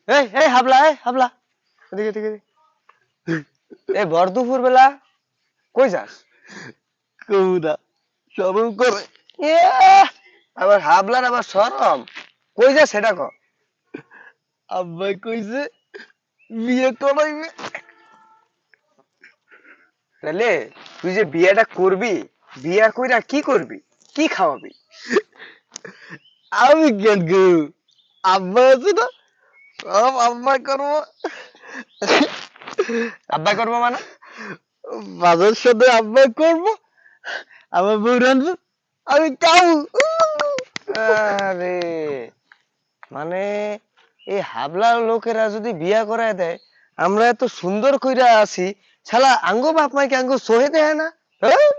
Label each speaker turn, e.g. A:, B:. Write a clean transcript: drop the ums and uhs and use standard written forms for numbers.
A: এই এই হাবলা, এই হাবলা, এদিকে এদিকে এদিকে। এই ভর দুপুর বেলা কই যাস?
B: কৌরা শরম করে।
A: এ আবার হাবলার আবার শরম, কই যাস সেটা ক।
B: আব্বাই কইছে বিয়ে করাইবে।
A: তাহলে তুই যে বিয়েটা করবি, বিয়া কইরা কি করবি, কি খাওয়াবি?
B: আমি কেন গো, আব্বা আছে না, সব আব্বাই করবো।
A: আব্বাই করবো মানে?
B: বাজার সাথে আব্বাই করবো, আমার বউ রানবো, আমি খাবো।
A: আরে মানে এই হাবলার লোকেরা যদি বিয়া করায় দেয়, আমরা এত সুন্দর কইরা আছি, শালা আঙ্গো বাপ মাইকে আঙ্গো সহে দেয় না। হ্যাঁ?